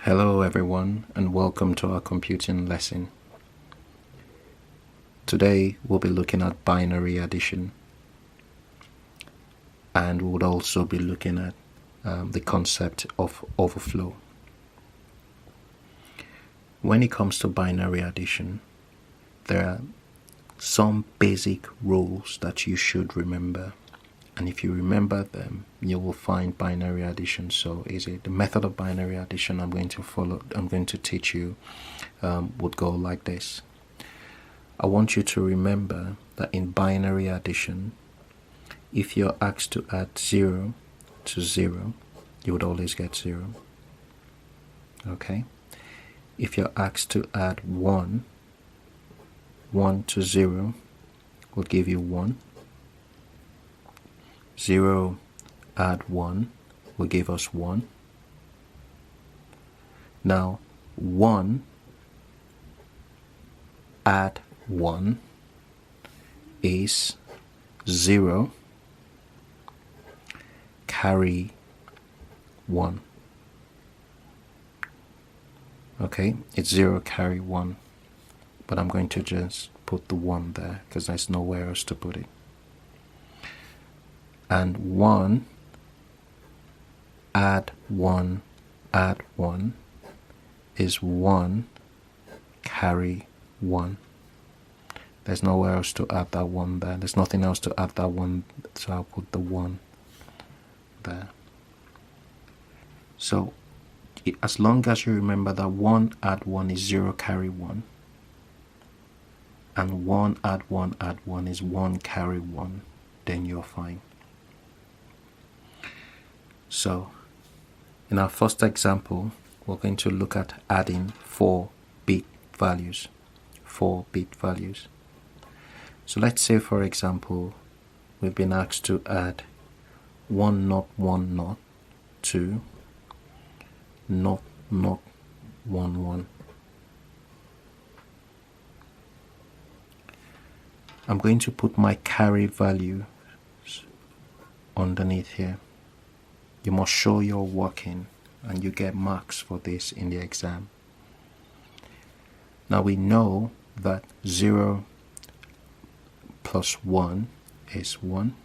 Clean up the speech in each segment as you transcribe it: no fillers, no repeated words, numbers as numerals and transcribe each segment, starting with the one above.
Hello everyone and welcome to our computing lesson. Today we'll be looking at binary addition, and we would also be looking at the concept of overflow. When it comes to binary addition, there are some basic rules that you should remember, and if you remember them, you will find binary addition so easy. The method of binary addition I'm going to teach you would go like this. I want you to remember that in binary addition, if you're asked to add 0 to 0, you would always get 0. Okay? If you're asked to add 1 to 0, will give you 1. 0 add 1 will give us 1. Now 1 add 1 is 0 carry 1. Okay, it's 0 carry 1, but I'm going to just put the 1 there because there's nowhere else to put it. And 1 add 1 is 1 carry 1. There's nowhere else to add that 1 there. There's nothing else to add that 1, so I'll put the 1 there. So as long as you remember that 1 add 1 is 0 carry 1, and 1 add 1 is 1 carry 1, then you're fine. So in our first example, we're going to look at adding 4-bit values. 4-bit values. So let's say, for example, we've been asked to add 1010 to 0011. I'm going to put my carry value underneath here. You must show you're working, and you get marks for this in the exam. Now we know that 0 plus 1 is 1.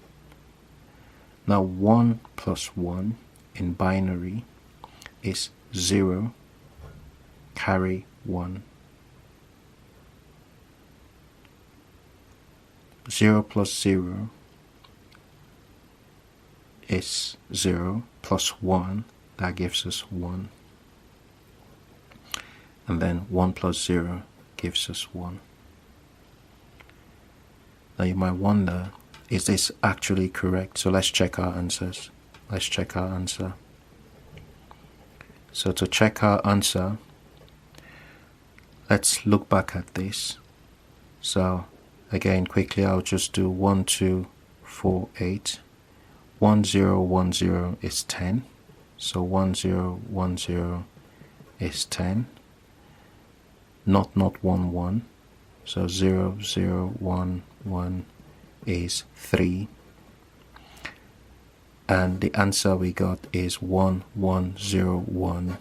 Now 1 plus 1 in binary is 0 carry 1. 0 plus 0 is 0 plus 1, that gives us 1. And then 1 plus 0 gives us 1. Now you might wonder, is this actually correct? So let's check our answers. Let's check our answer. So to check our answer, let's look back at this. So again, quickly, I'll just do 1, 2, 4, 8. 1010 is 10. So 1010 is 10. 0011. So 0011 is 3. And the answer we got is 1101,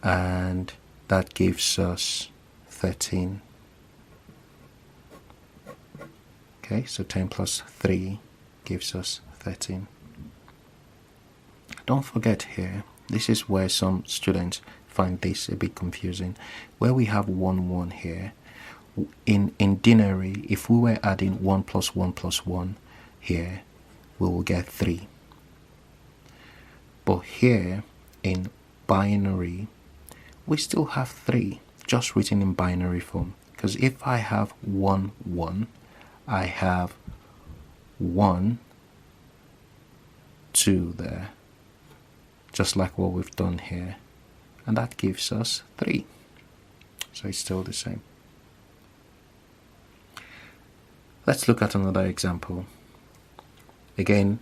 and that gives us 13. Okay, so 10 plus 3 gives us 13. Don't forget here, this is where some students find this a bit confusing. Where we have 1 here, in denary, if we were adding 1 plus 1 plus 1 here, we will get 3. But here in binary, we still have 3, just written in binary form. Because if I have 1, 1, I have 1, 2 there, just like what we've done here, and that gives us 3. So it's still the same. Let's look at another example. Again,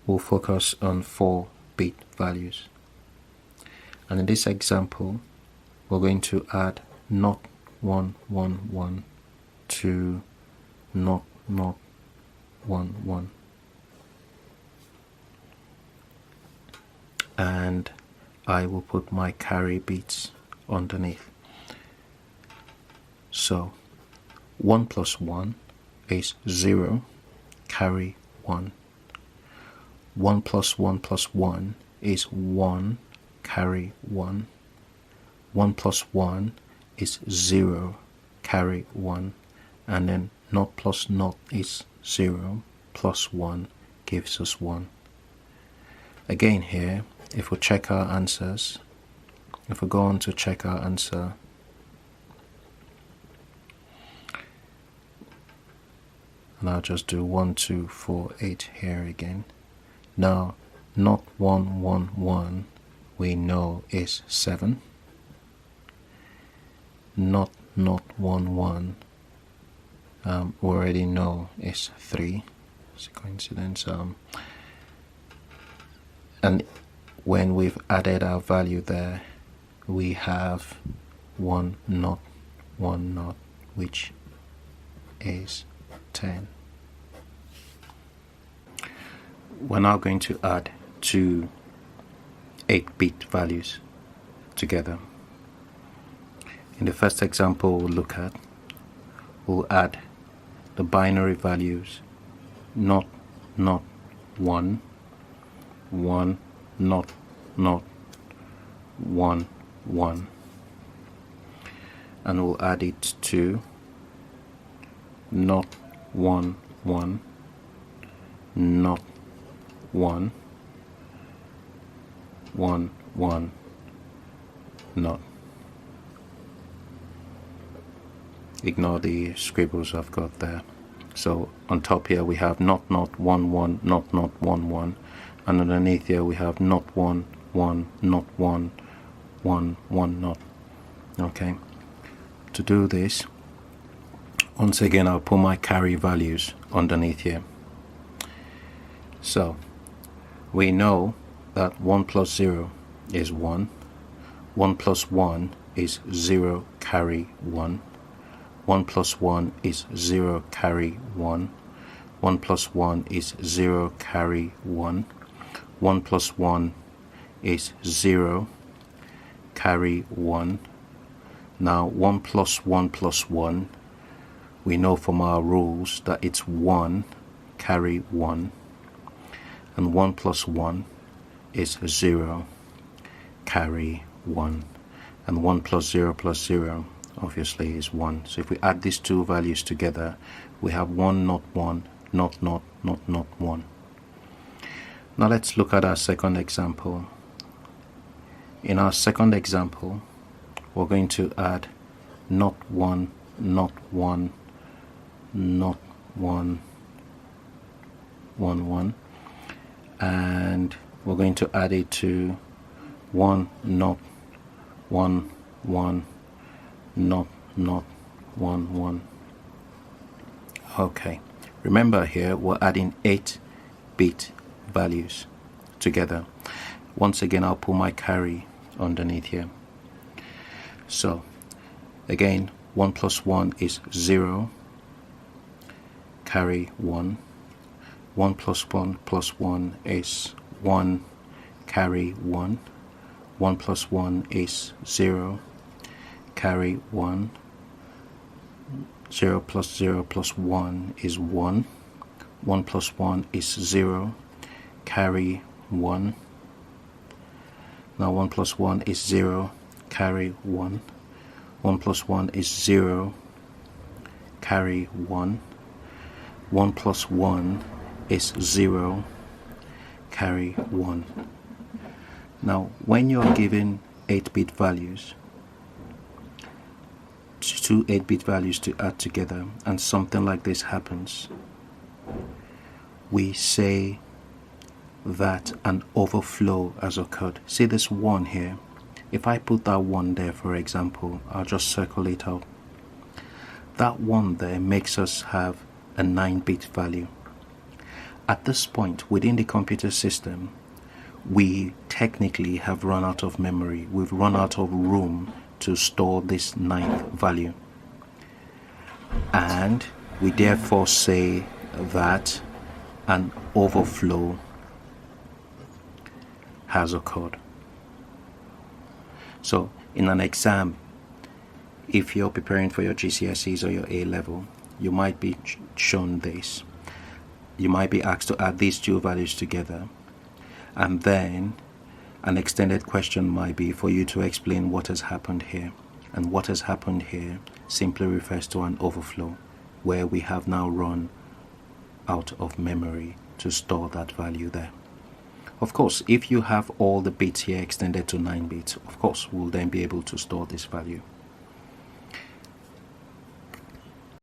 we'll focus on 4-bit values, and in this example we're going to add 0111 to 0011. And I will put my carry bits underneath. So 1 plus 1 is 0, carry 1. 1 plus 1 plus 1 is 1, carry 1. 1 plus 1 is 0, carry 1. And then 0 plus 0 is 0, plus 1 gives us 1. Again here, if we check our answers, if we go on to check our answer, and I'll just do 1, 2, 4, 8 here again. Now, not 1, 1, 1, we know is 7. Not 1, 1, we already know is 3. It's a coincidence. And when we've added our value there, we have 1, 0, 1, 0, which is 10. We're now going to add two 8-bit values together. In the first example we'll look at, we'll add the binary values 0, 0, 1, 1, 0, 0, 1, 1, and we'll add it to 0, 1, 1, 0, 1, 1, 1, 0. Ignore the scribbles I've got there. So on top here we have 0, 0, 1, 1, 0, 0, 1, 1, and underneath here we have 0, 1, 1, 0, 1, 1, 1, 0. Okay. To do this, once again I'll put my carry values underneath here. So we know that 1 plus 0 is 1, 1 plus 1 is 0, carry 1, 1 plus 1 is 0, carry 1, 1 plus 1 is 0, carry 1, 1 plus 1 is 0, carry 1. Now 1 plus 1 plus 1, we know from our rules that it's 1, carry 1, and 1 plus 1 is 0, carry 1, and 1 plus 0 plus 0 obviously is 1. So if we add these two values together, we have 1, not 1, not 1. Now let's look at our second example. In our second example, we're going to add not 1, not 1, not 1, 1, 1, and we're going to add it to 1, not 1, 1, not 1, 1. Okay, remember here we're adding 8-bit values together. Once again I'll put my carry underneath here. So again, 1 plus 1 is 0, carry 1, 1 plus 1 plus 1 is 1, carry 1, 1 plus 1 is 0, carry 1, 0 plus 0 plus 1 is 1, 1 plus 1 is 0, carry 1. Now 1 plus 1 is 0, carry 1, 1 plus 1 is 0, carry 1, 1 plus 1 is 0, carry 1. Now when you're given 8-bit values, two 8-bit values to add together, and something like this happens, we say that an overflow has occurred. See this 1 here. If I put that 1 there, for example, I'll just circle it out. That 1 there makes us have a 9-bit value. At this point within the computer system, we technically have run out of memory. We've run out of room to store this 9th value, and we therefore say that an overflow has occurred. So in an exam, if you're preparing for your GCSEs or your A level, you might be shown this. You might be asked to add these two values together, and then an extended question might be for you to explain what has happened here. And what has happened here simply refers to an overflow, where we have now run out of memory to store that value there. Of course, if you have all the bits here extended to 9 bits, of course, we'll then be able to store this value.